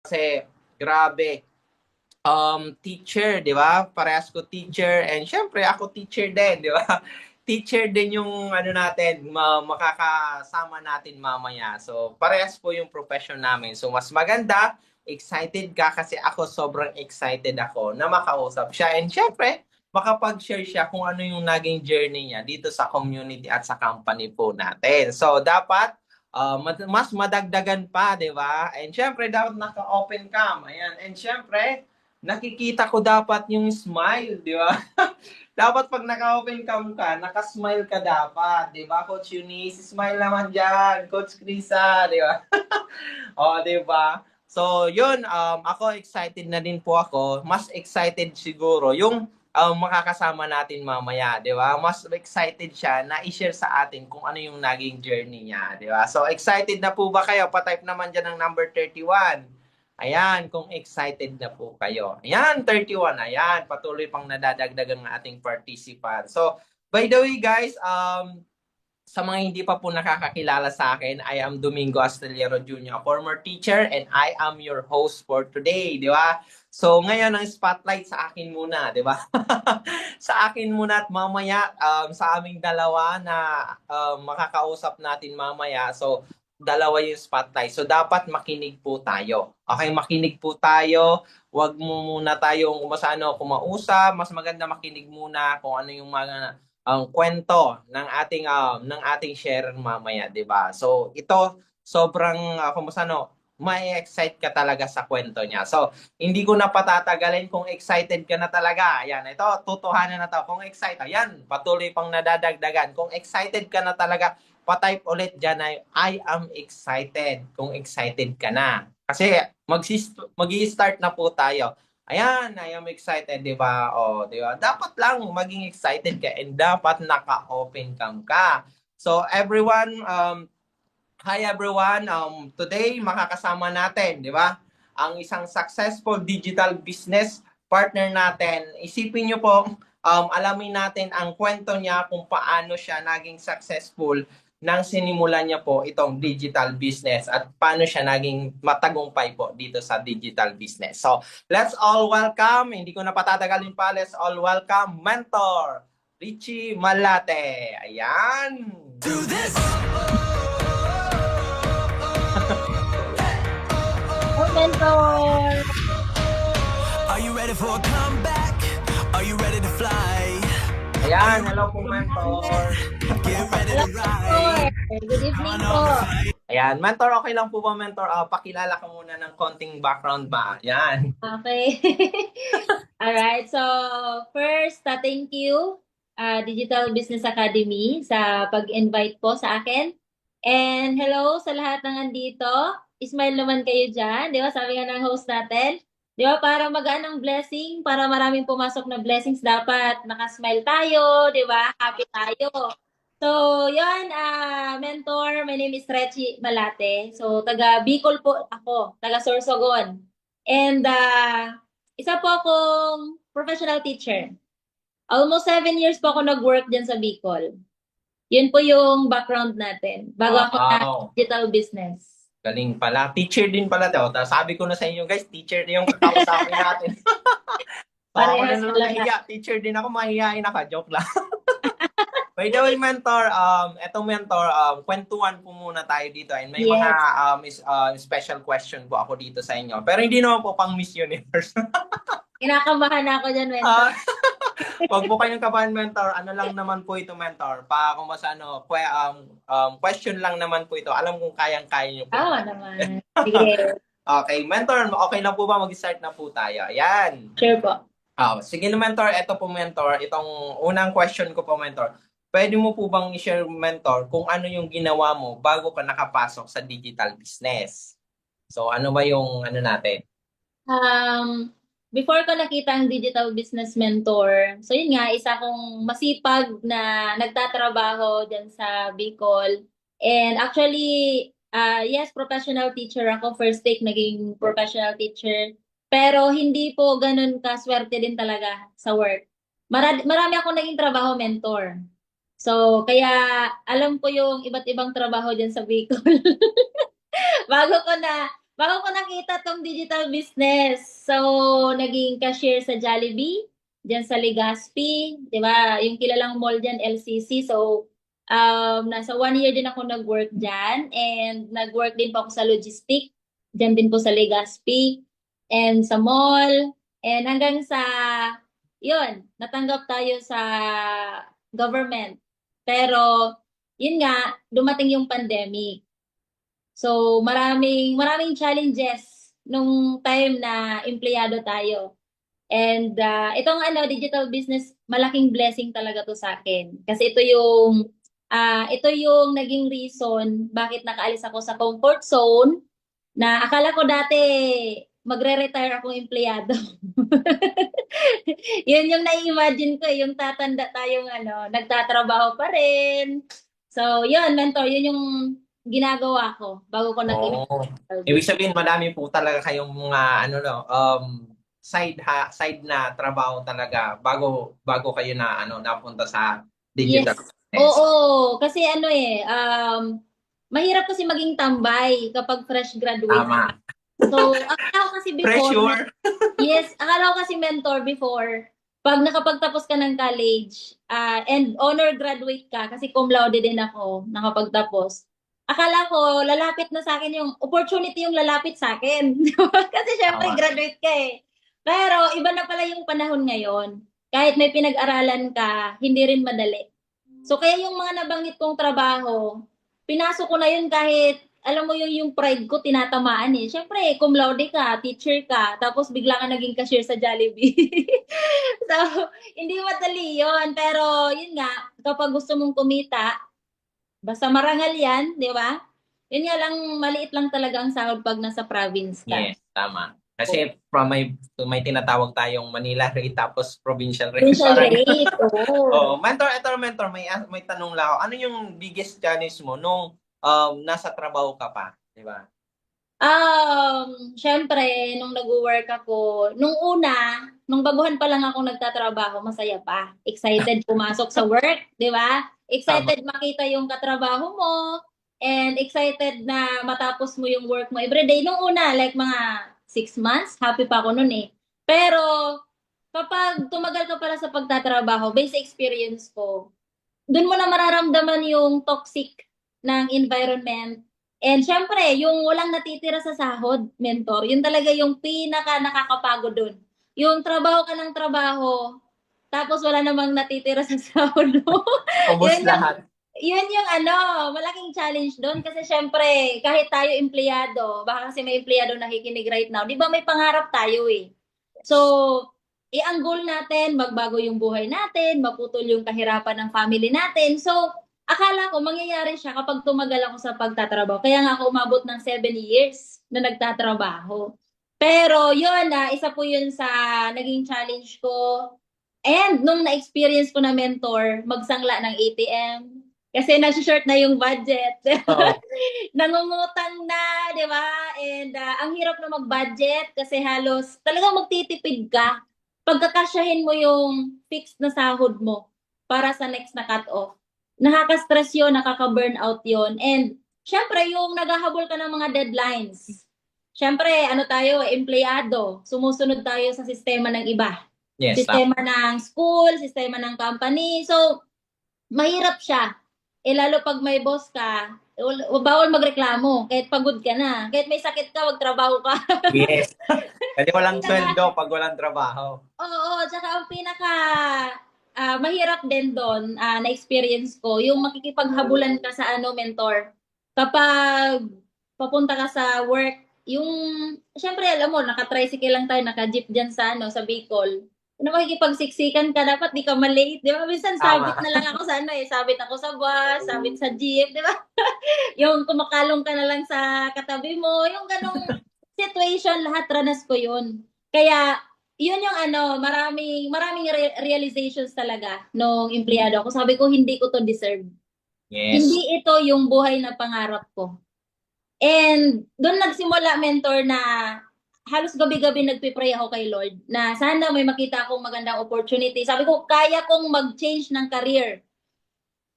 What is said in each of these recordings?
Kasi grabe, teacher, 'di ba? Parehas ko teacher and syempre ako teacher din, 'di ba? Teacher din yung ano natin, makakasama natin mamaya. So, parehas po yung profession namin. So, mas maganda, excited ka kasi ako sobrang excited ako na makausap siya. And syempre, makapag-share siya kung ano yung naging journey niya dito sa community at sa company po natin. So, dapat mas madagdagan pa, 'di ba? And syempre, dapat naka-open cam. Ayan. And syempre, nakikita ko dapat yung smile, di ba? Dapat pag naka-open cam ka, naka-smile ka dapat, di ba, Coach Eunice? Smile naman dyan, Coach Krisa, di ba? O, di ba? So, yun, ako excited na din po ako. Mas excited siguro yung makakasama natin mamaya, di ba? Mas excited siya na i-share sa atin kung ano yung naging journey niya, di ba? So, excited na po ba kayo? Pa-type naman dyan ng number 31. Ayan, kung excited na po kayo. Ayan, 31. Ayan, patuloy pang nadadagdagan ng ating participant. So, by the way guys, sa mga hindi pa po nakakakilala sa akin, I am Domingo Astillero Jr., former teacher, and I am your host for today, di ba? So, ngayon ang spotlight sa akin muna, di ba? Sa akin muna at mamaya sa aming dalawa na makakausap natin mamaya. So, dalawa yung spotlight. So, dapat makinig po tayo. Okay, makinig po tayo. Huwag mo muna tayong kumausap. Mas maganda makinig muna kung ano yung mga ang kwento ng ating share mamaya, 'di ba? So, ito sobrang mai-excite ka talaga sa kwento niya. So, hindi ko na patatagalin kung excited ka na talaga. Ayan, ito tutuhanan na to. Kung excited, ayan, patuloy pang nadadagdagan. Kung excited ka na talaga, pa-type ulit diyan ay I am excited. Kung excited ka na. Kasi mag-i-start na po tayo. Ayan, I am excited, di ba? O, di ba? Dapat lang maging excited ka and dapat naka-open cam ka. So, everyone, hi everyone. Today, makakasama natin, di ba? Ang isang successful digital business partner natin. Isipin nyo po, alamin natin ang kwento niya kung paano siya naging successful nang sinimulan niya po itong digital business at paano siya naging matagumpay po dito sa digital business. So, let's all welcome, hindi ko na patatagalin pa, let's all welcome Mentor Richie Malate. Ayan. Do this! Oh, mentor! Are you ready for a comeback? Are you ready to fly? Ayan, hello po, Mentor. Get ready to Mentor! ride. Good evening po. Ayan, Mentor, okay lang po ba, Mentor? Pakilala ka muna ng konting background ba? Ayan. Okay. Alright, so first, thank you, Digital Business Academy, sa pag-invite po sa akin. And hello sa lahat ng andito. Smile naman kayo dyan. Di ba? Sabi nga ng host natin. Di ba? Para magaan ang blessing, para maraming pumasok na blessings, dapat nakasmile tayo. Di ba? Happy tayo. So, yun, mentor, my name is Rechi Malate. So, taga Bicol po ako, taga Sorsogon. And isa po akong professional teacher. Almost 7 years po ako nag-work dyan sa Bicol. Yun po yung background natin. Bago ako na Wow. digital business. Galing pala. Teacher din pala daw. Sabi ko na sa inyo guys, teacher din yung kakausapin natin. So, ako na Parehas naman pala nahiya. Teacher din ako, mahihain ako. Joke lang. By the way, Mentor, etong Mentor, kwentuhan po muna tayo dito. And may mga special question po ako dito sa inyo. Pero hindi naman po pang Miss Universe. Kinakabahan ako dyan, mentor. Wag po kayong kabahan, Mentor. Ano lang naman po ito, Mentor. Kung mas question lang naman po ito. Alam kong kayang-kaya niyo po. Oo naman. Sige. Okay, Mentor, okay lang po ba mag-start na po tayo? Ayan. Sure po. Sige na, Mentor. Ito po, Mentor. Itong unang question ko po, Mentor. Pwede mo po bang i-share, Mentor, kung ano yung ginawa mo bago ka nakapasok sa digital business? So, ano ba yung ano natin? Before ko nakita ang digital business mentor, so yun nga, isa akong masipag na nagtatrabaho dyan sa Bicol. And actually, yes, professional teacher ako. First take, naging professional teacher. Pero hindi po ganun kaswerte din talaga sa work. Marami akong naging trabaho mentor. So, kaya alam ko yung iba't ibang trabaho dyan sa Bicol. bago ko na bago ko nakita tong digital business. So, naging cashier sa Jollibee, diyan sa Legazpi, 'di ba? Yung kilalang mall diyan, LCC. So, nasa 1 year din ako nag-work diyan and nag-work din po ako sa logistic, diyan din po sa Legazpi and sa mall and hanggang sa yun, natanggap tayo sa government. Pero yun nga, dumating yung pandemic. So, maraming maraming challenges nung time na empleyado tayo. And itong digital business, malaking blessing talaga to sa akin. Kasi ito yung naging reason bakit nakaalis ako sa comfort zone na akala ko dati magre-retire akong empleyado. Yun yung nai-imagine ko, yung tatanda tayong nagtatrabaho pa rin. So, yun, mentor, yun yung ginagawa ko bago ko Oh. Ibig sabihin, madami po talaga kayong mga side na trabaho talaga bago kayo na napunta sa Yes. digital business. Oo, kasi mahirap kasi maging tambay kapag fresh graduate. Tama. So, akala ko kasi before, Pressure. yes, akala ko kasi mentor before, pag nakapagtapos ka ng college, and honor graduate ka, kasi cum laude din ako, nakapagtapos. Akala ko, lalapit na sa akin yung opportunity yung lalapit sa akin. Kasi syempre, Tama. graduate ka eh. Pero, iba na pala yung panahon ngayon. Kahit may pinag-aralan ka, hindi rin madali. So, kaya yung mga nabanggit kong trabaho, pinasok ko na yun kahit alam mo yung pride ko tinatamaan eh. Siyempre, cum laude ka, teacher ka, tapos bigla ka naging cashier sa Jollibee. So, hindi madali yun. Pero, yun nga, kapag gusto mong kumita, basta marangal yan, di ba? Yun nga lang, maliit lang talaga ang sahod pag nasa province ka. Yes, tama. Kasi from may tinatawag tayong Manila rate tapos provincial rate. Provincial Parang- rate, oo. mentor, may tanong lang ako. Ano yung biggest challenge mo nung nasa trabaho ka pa, 'di ba? Syempre, nung nag-work ako, nung baguhan pa lang ako nagtatrabaho, masaya pa. Excited pumasok sa work, di ba? Excited makita yung katrabaho mo, and excited na matapos mo yung work mo everyday. Nung una, like mga 6 months, happy pa ako nun eh. Pero, kapag tumagal ka pala sa pagtatrabaho, based sa experience ko, doon mo na mararamdaman yung toxic ng environment. And syempre, yung walang natitira sa sahod, mentor, yun talaga yung pinaka nakakapagod doon. Yung trabaho ka ng trabaho, tapos wala namang natitira sa sahod mo. Ubus Yun yung- lahat. Yun yung malaking challenge doon kasi syempre, kahit tayo empleyado, baka kasi may empleyado nakikinig right now, di ba may pangarap tayo eh. So, ang goal natin, magbago yung buhay natin, maputol yung kahirapan ng family natin. So, akala ko mangyayari siya kapag tumagal ako sa pagtatrabaho. Kaya nga ako umabot ng 7 years na nagtatrabaho. Pero yun isa po yun sa naging challenge ko. And nung na-experience ko na mentor, magsangla ng ATM. Kasi nasi-short na yung budget. Oo. Nangungutang na, di ba? And ang hirap na mag-budget kasi halos talagang magtitipid ka. Pagkakasyahin mo yung fixed na sahod mo para sa next na cut-off. Nakaka-stress yun, nakaka-burnout yun. And syempre, yung naghahabol ka ng mga deadlines. Syempre, tayo, empleyado. Sumusunod tayo sa sistema ng iba. Yes, Sistema ng school, sistema ng company. So, mahirap siya. Lalo pag may boss ka, bawal magreklamo. Kahit pagod ka na. Kahit may sakit ka, wag trabaho ka. yes. Kasi walang sweldo pag walang trabaho. Oo, tsaka ang pinaka mahirap din doon na experience ko, yung makikipaghabulan ka sa mentor. Kapag papunta ka sa work, yung, syempre alam mo, naka-tricycle lang tayo, naka-jeep dyan sa sa Bicol. Makikipagsiksikan ka, dapat di ka malate, di ba? Minsan sabit na lang ako sa sabit ako sa bus, sabit sa jeep, di ba? Yung kumakalong ka na lang sa katabi mo, yung ganong situation, lahat ranas ko yun. Kaya, yun yung maraming realizations talaga nung empleyado ako. Sabi ko, hindi ko to deserve. Yes. Hindi ito yung buhay na pangarap ko. And doon nagsimula, mentor, na halos gabi-gabi nagpipray ako kay Lord na sana may makita akong magandang opportunity. Sabi ko, kaya kong mag-change ng career.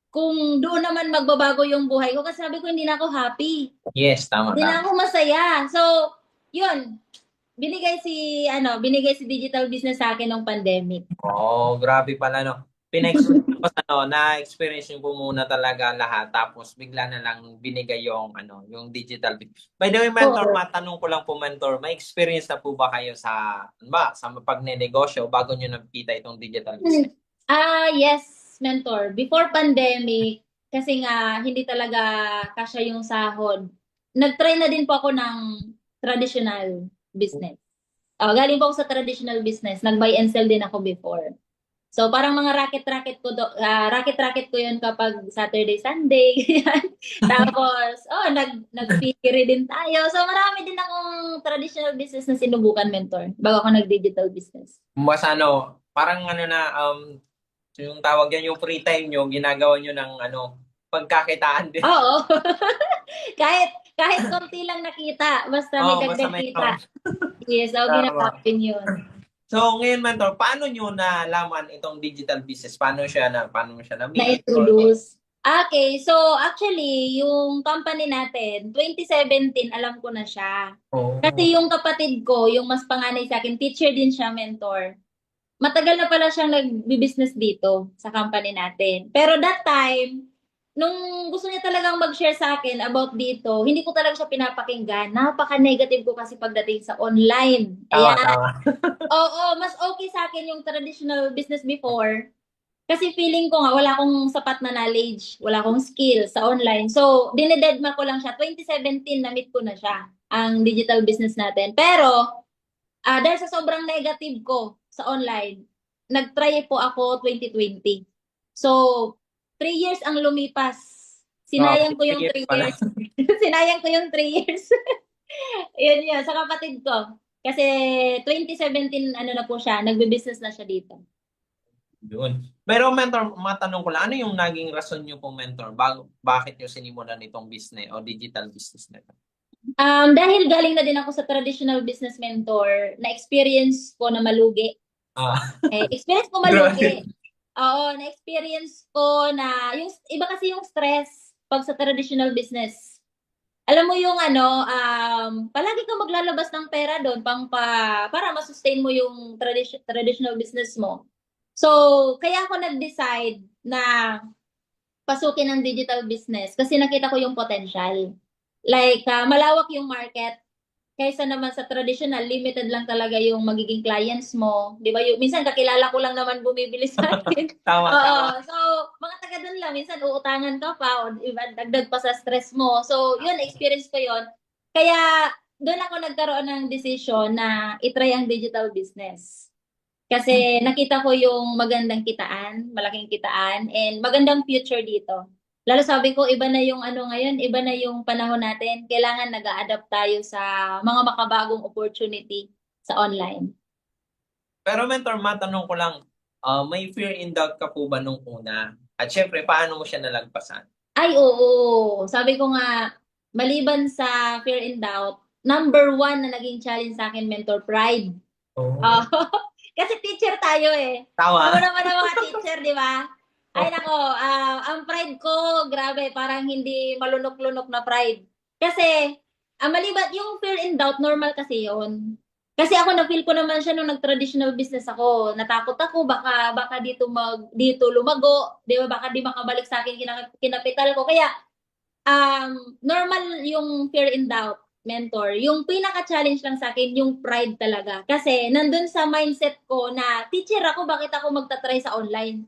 kung doon naman magbabago yung buhay ko kasi sabi ko hindi na ako happy. Yes, tama, Hindi na tama. ako masaya. So, yun. Binigay si digital business sa akin ng pandemic. Oh, grabe pala, no? Tapos, na-experience nyo po muna talaga lahat, tapos bigla na lang binigay yung, yung digital. By the way, mentor, Oo. matanong ko lang po, mentor, may experience na po ba kayo sa pagnenegosyo bago nyo nakita itong digital business? Yes, mentor. Before pandemic, kasi nga hindi talaga kasya yung sahod. Nag-try na din po ako ng traditional business. Galing po ako sa traditional business. Nag-buy and sell din ako before. So parang mga racket-racket ko 'yun kapag Saturday, Sunday, ganyan. Tapos nag-piggery din tayo. So marami din akong traditional business na sinubukan, mentor, bago ako nag-digital business. Mas parang yung tawag yan, yung free time nyo, ginagawa nyo ng pagkakitaan din. Oo. kahit konti lang nakita, basta may Oh, basta dagdag may kita. Yes, ginagawa tama. ko yun. So, ngayon, mentor, paano nyo nalaman itong digital business? Paano mo siya na-meet? Na-introduce. Okay, so actually, yung company natin, 2017, alam ko na siya. Oh. Kasi yung kapatid ko, yung mas panganay sa akin, teacher din siya, mentor. Matagal na pala siyang nag-business dito sa company natin. Pero that time, nung gusto niya talagang mag-share sa akin about dito, hindi ko talaga siya pinapakinggan. Napaka-negative ko kasi pagdating sa online. Tama, Ayan. tama. Oo, mas okay sa akin yung traditional business before. Kasi feeling ko nga, wala akong sapat na knowledge, wala akong skill sa online. So, dinededma ko lang siya. 2017, na-meet ko na siya, ang digital business natin. Pero, dahil sa sobrang negative ko sa online, nag-try po ako 2020. So, 3 years ang lumipas. Sinayang ko yung 3 Pala. years. Sinayang ko yung 3 years. Yun, sa kapatid ko. Kasi 2017, na po siya, nagbe-business na siya dito. Yun. Pero mentor, matanong ko lang, ano yung naging rason nyo po, mentor? Bakit nyo sinimulan itong business o digital business na ito? Dahil galing na din ako sa traditional business, mentor, na-experience ko na malugi. Ah, Experience ko malugi. Oo, na-experience ko na, yung, iba kasi yung stress pag sa traditional business. Alam mo yung palagi kang maglalabas ng pera doon para ma-sustain mo yung traditional business mo. So, kaya ako nag-decide na pasukin ang digital business kasi nakita ko yung potential. Like, malawak yung market kaysa naman sa traditional, limited lang talaga yung magiging clients mo. Di ba? Minsan, kakilala ko lang naman bumibili sa akin. tama, Oo. tama. So, mga taga doon lang, minsan uutangan ka pa o iba, dagdag pa sa stress mo. So, yun, experience ko yun. Kaya, doon ako nagkaroon ng decision na itry ang digital business. Kasi nakita ko yung magandang kitaan, malaking kitaan, and magandang future dito. Lalo sabi ko, iba na yung ngayon, iba na yung panahon natin. Kailangan nag-a-adapt tayo sa mga makabagong opportunity sa online. Pero mentor, matanong ko lang, may fear in doubt ka po ba nung una? At syempre, paano mo siya nalagpasan? Ay, oo. Sabi ko nga, maliban sa fear and doubt, number one na naging challenge sa akin, mentor, pride. Oh. Kasi teacher tayo eh. Alam mo Tama. naman ang mga teacher, di ba? Ay nako, ang pride ko, grabe, parang hindi malunok-lunok na pride. Kasi, maliban yung fear and doubt, normal kasi yon. Kasi ako na-feel ko naman siya nung nag-traditional business ako. Natakot ako, baka dito lumago, di ba? Baka di makabalik sa akin kinapital ko. Kaya, normal yung fear and doubt, mentor. Yung pinaka-challenge lang sa akin, yung pride talaga. Kasi nandun sa mindset ko na teacher ako, bakit ako magta-try sa online?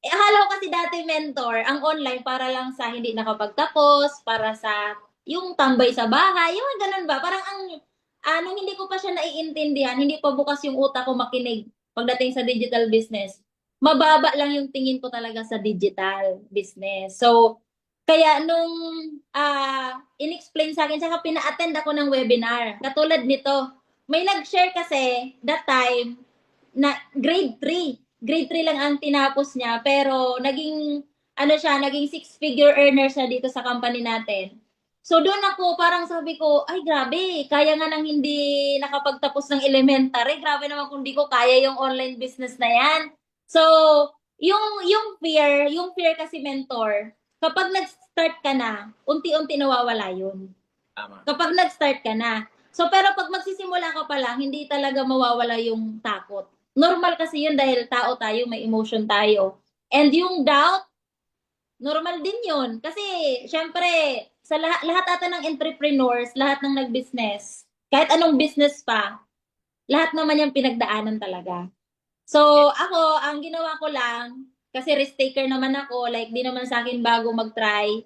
Akala ko kasi dati, mentor, ang online para lang sa hindi nakapagtapos, para sa yung tambay sa bahay, yung ganun ba? Parang nung hindi ko pa siya naiintindihan, hindi pa bukas yung utak ko makinig pagdating sa digital business. Mababa lang yung tingin ko talaga sa digital business. So, kaya nung in-explain sa akin, saka pina-attend ako ng webinar. Katulad nito, may nag-share kasi that time na grade 3. Grade 3 lang ang tinapos niya, pero naging six-figure earner siya dito sa company natin. So doon ako, parang sabi ko, ay grabe, kaya nga nang hindi nakapagtapos ng elementary, grabe naman kung di ko kaya yung online business na yan. So, yung fear kasi mentor, kapag nag-start ka na, unti-unti nawawala yun. Tama. Kapag nag-start ka na. So, pero pag magsisimula ka pa lang, hindi talaga mawawala yung takot. Normal kasi yun dahil tao tayo, may emotion tayo. And yung doubt, normal din yun. Kasi, syempre, sa lahat ata ng entrepreneurs, lahat ng nag-business, kahit anong business pa, lahat naman yung pinagdaanan talaga. So, ako, ang ginawa ko lang, kasi risk taker naman ako, like, di naman sa akin bago mag-try.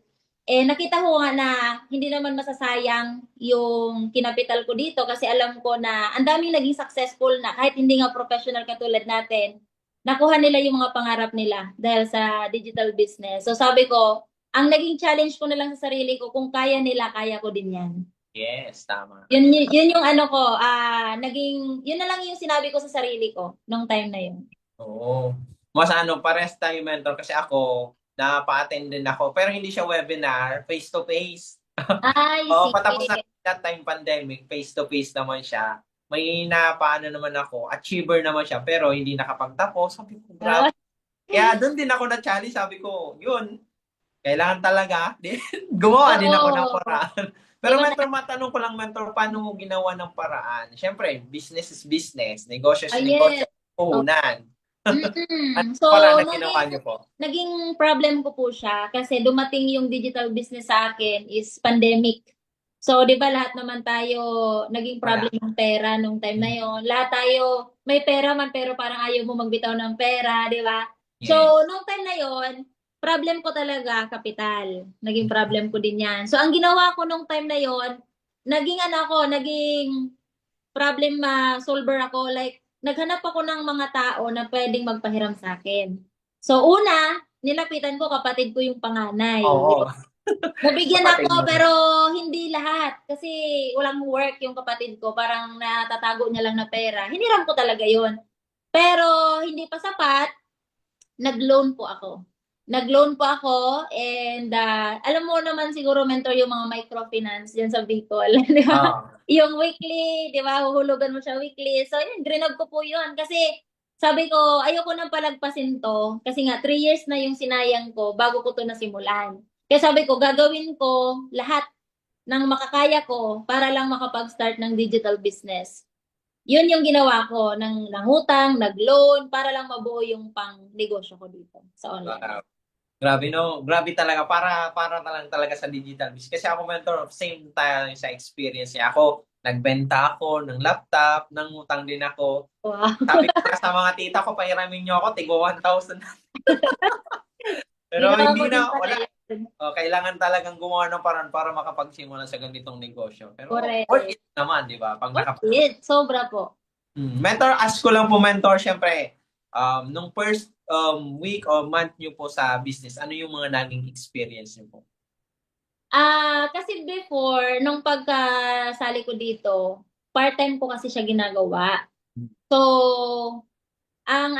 Eh, nakita ko nga na hindi naman masasayang yung kinapital ko dito kasi alam ko na ang daming naging successful na kahit hindi nga professional katulad natin, nakuha nila yung mga pangarap nila dahil sa digital business. So, sabi ko, ang naging challenge ko na lang sa sarili ko, kung kaya nila, kaya ko din yan. Yes, tama. Yun yung ano ko, yun na lang yung sinabi ko sa sarili ko nung time na yun. Oo. Mas pares tayo mentor kasi ako, napa-attend din ako. Pero hindi siya webinar, face-to-face. Ay, Oo, patapos na sige. that time pandemic, face-to-face naman siya. May napaano naman ako, achiever naman siya, pero hindi nakapagtapos. Sabi ko, grabe. Ah, Kaya doon din ako na-challenge, sabi ko, yun, kailangan talaga. Gumawa din ako ng oo. paraan. Di Pero ba mentor, matanong ko lang, mentor, paano mo ginawa ng paraan? Siyempre, business is business, negosyo is negosyo, yes. Oh. puhunan. Ano So, paraan na ginawa niyo po? naging problem ko po siya kasi dumating yung digital business sa akin is pandemic. So, di ba lahat naman tayo naging Wala. problem ng pera nung time na yon. Lahat tayo may pera man pero parang ayaw mo magbitaw ng pera, di ba? So, Yes. nung time na yon, problem ko talaga kapital. Naging problem ko din yan. So, ang ginawa ko nung time na yon, naging problem solver ako. Like, naghanap ako ng mga tao na pwedeng magpahiram sa akin. So, una, nilapitan ko kapatid ko yung panganay. Oo. Nabigyan Kapatid ako mo. pero hindi lahat kasi walang work yung kapatid ko, parang natatago niya lang na pera. Hiniram ko talaga 'yon. Pero hindi pa sapat, nag-loan po ako. Nag-loan po ako and alam mo naman siguro mentor yung mga microfinance diyan sa Bicol, di ba? Ah. Yung weekly, di ba? Huhulugan mo siya weekly. So yun, grinab ko po yun kasi sabi ko, ayoko nang palagpasin to kasi nga 3 years na yung sinayang ko bago ko to nasimulan. Kaya sabi ko, gagawin ko lahat ng makakaya ko para lang makapag-start ng digital business. Yun yung ginawa ko, ng nangutang, nag-loan, para lang mabuo yung pang-negosyo ko dito sa online. Wow. Grabe no, grabe talaga para talaga sa digital business. Kasi ako mentor, same tayo sa experience niya. Ako, nagbenta ako ng laptop, nangutang din ako. Wow. Sabi ko nga sa mga tita ko, pairamin niyo ako, tigo 1,000. Pero Ginawa ko hindi din na, pala wala. yun. Kailangan talagang gumawa ng paraan para makapagsimula sa ganitong negosyo. Pero worth Correct. it naman, di ba? Pag Worth it. Sobra po. Mentor, ask ko lang po, mentor, syempre, nung first week or month nyo po sa business, ano yung mga naging experience nyo po? Kasi before, nung pagkasali ko dito, part-time ko kasi siya ginagawa. So, ang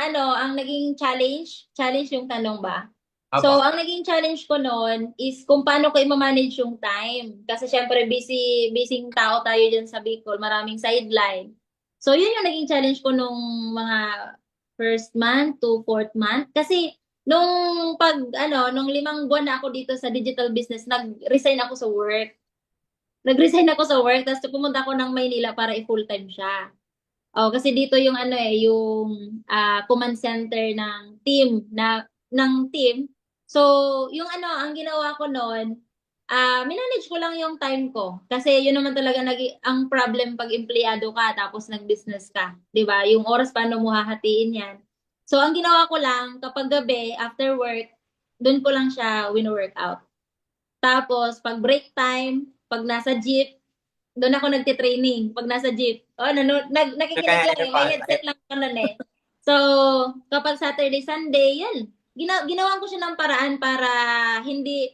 naging challenge yung tanong ba? So, Aba. ang naging challenge ko noon is kung paano ko i-manage yung time. Kasi syempre busy tao tayo dyan sa Bicol, maraming sideline. So, yun yung naging challenge ko nung mga first month to fourth month. Kasi nung 5 buwan na ako dito sa digital business, nag-resign ako sa work. Tapos pumunta ako ng Maynila para i-full-time siya. Oh, kasi dito yung yung command center ng team. So, yung ang ginawa ko noon, minanage ko lang yung time ko. Kasi yun naman talaga ang problem pag empleyado ka tapos nag-business ka, 'di ba? Yung oras paano mo hahatiin 'yan. So, ang ginawa ko lang kapag gabi after work, doon ko lang siya wino-workout. Tapos pag break time, pag nasa jeep, doon ako nagte-training pag nasa jeep. Oh, nakikinig Kaya lang eh. May headset lang ako nun eh. So, kapag Saturday, Sunday, yan. Ginawan ko siya ng paraan para hindi,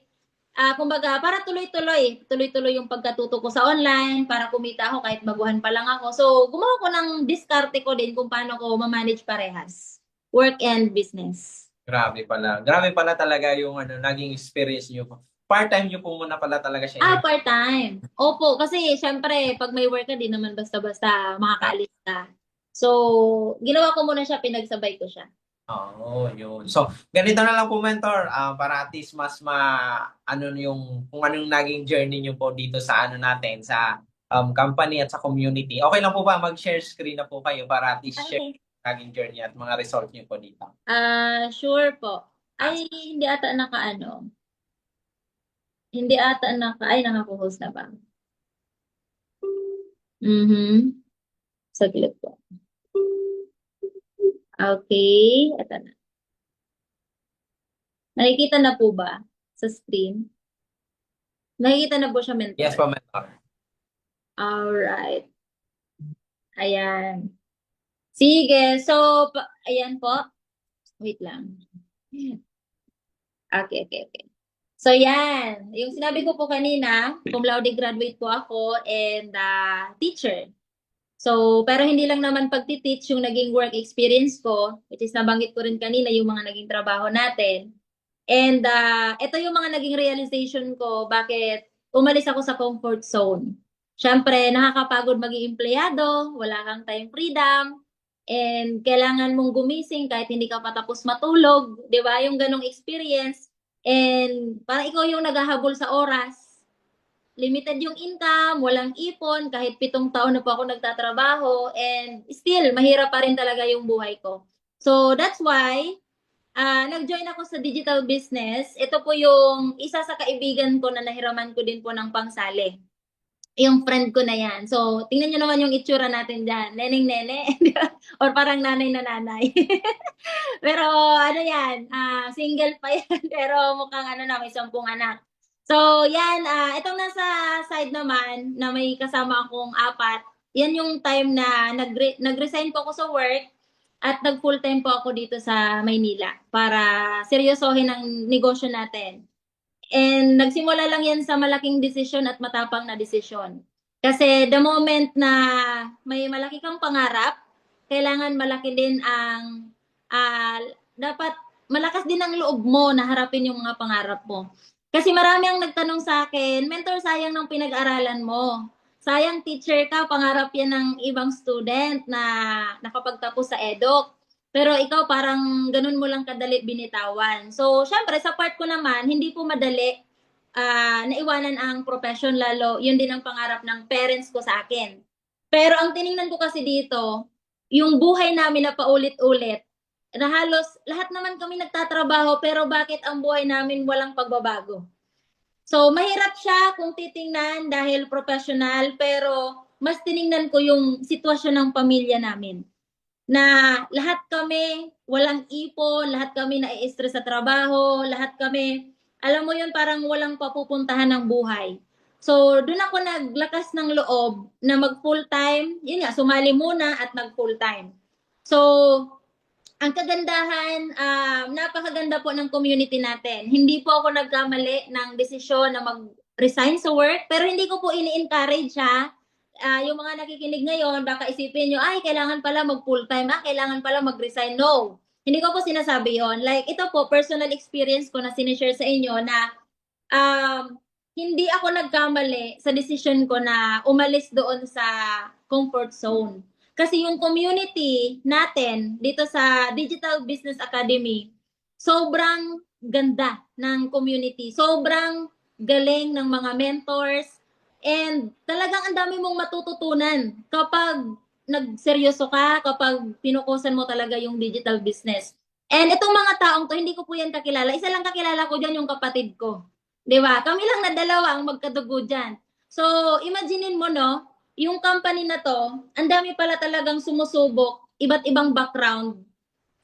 kumbaga, para tuloy-tuloy. Tuloy-tuloy yung pagkatuto ko sa online, para kumita ako kahit baguhan pa lang ako. So, gumawa ko ng diskarte ko din kung paano ko ma-manage parehas. Work and business. Grabe pala. Grabe pala talaga yung naging experience nyo po. Part-time nyo po muna pala talaga siya. Part-time. Opo, kasi syempre, pag may work ka, di naman basta-basta makakaalis ka. So, ginawa ko muna siya, pinagsabay ko siya. Oo, yun. So, ganito na lang po, mentor, para at least mas ano yung, kung ano yung naging journey niyo po dito sa ano natin, sa company at sa community. Okay lang po ba mag-share screen na po kayo para at least share Okay. yung naging journey at mga result niyo po dito? Sure po. Ah, Ay, hindi ata naka-ano. Hindi ata ay naka-host na ba? Mhm. Saglit po. Okay, ito na. Nakikita na po ba sa screen? Nakikita na po siya, yes mentor. po, mentor. Alright. Ayan. Sige. So, ayan po. Wait lang. Okay, okay, okay. So, yan. Yung sinabi ko po kanina, cum laude graduate po ako and teacher. So, pero hindi lang naman pagti-teach yung naging work experience ko, which is nabanggit ko rin kanina yung mga naging trabaho natin. And ito yung mga naging realization ko bakit umalis ako sa comfort zone. Siyempre, nakakapagod maging empleyado, wala kang time freedom, and kailangan mong gumising kahit hindi ka patapos matulog, di ba? Yung ganong experience. And parang ikaw yung naghahabol sa oras, limited yung income, walang ipon, kahit 7 taon na po ako nagtatrabaho, and still, mahirap pa rin talaga yung buhay ko. So, that's why, nag-join ako sa digital business. Ito po yung isa sa kaibigan ko na nahiraman ko din po ng pangsali. Yung friend ko na yan. So, tingnan nyo naman yung itsura natin dyan. Neneng-nene. Or parang nanay na nanay. Pero ano yan, single pa yan. Pero mukhang ano na, may 10 anak. So, yan. Itong nasa side naman, na may kasama akong 4, yan yung time na nag-resign po ako sa work at nag-full time po ako dito sa Maynila para seryosohin ang negosyo natin. And nagsimula lang yan sa malaking desisyon at matapang na desisyon. Kasi the moment na may malaki kang pangarap, kailangan malaki din ang, dapat malakas din ang loob mo na harapin yung mga pangarap mo. Kasi marami ang nagtanong sa akin, mentor, sayang ng pinag-aralan mo. Sayang teacher ka, pangarap yan ng ibang student na nakapagtapos sa EDOC. Pero ikaw parang ganun mo lang kadali binitawan. So, syempre sa part ko naman, hindi po madali naiwanan ang profession, lalo yun din ang pangarap ng parents ko sa akin. Pero ang tiningnan ko kasi dito, yung buhay namin na paulit-ulit, na halos lahat naman kami nagtatrabaho pero bakit ang buhay namin walang pagbabago? So, mahirap siya kung titingnan dahil professional, pero mas tiningnan ko yung sitwasyon ng pamilya namin na lahat kami walang ipon, lahat kami nai-stress sa trabaho, lahat kami, alam mo yun, parang walang papupuntahan ng buhay. So, doon ako naglakas ng loob na mag full-time, yun nga, sumali muna at mag full-time. So, ang kagandahan, napakaganda po ng community natin. Hindi po ako nagkamali ng desisyon na mag-resign sa work, pero hindi ko po ini-encourage ha. Yung mga nakikinig ngayon, baka isipin nyo, ay, kailangan pala mag-full-time, kailangan pala mag-resign. No, hindi ko po sinasabi yon. Like, ito po, personal experience ko na sinishare sa inyo na um, hindi ako nagkamali sa decision ko na umalis doon sa comfort zone. Kasi yung community natin dito sa Digital Business Academy, sobrang ganda ng community. Sobrang galing ng mga mentors. And talagang ang dami mong matututunan kapag nagseryoso ka, kapag pinukusan mo talaga yung digital business. And itong mga taong to, hindi ko po yan kakilala. Isa lang kakilala ko dyan, yung kapatid ko. 'Di ba? Kami lang na dalawa ang magkadugo diyan. So, imaginein mo, no, yung company na to, ang dami pala talagang sumusubok, iba't ibang background.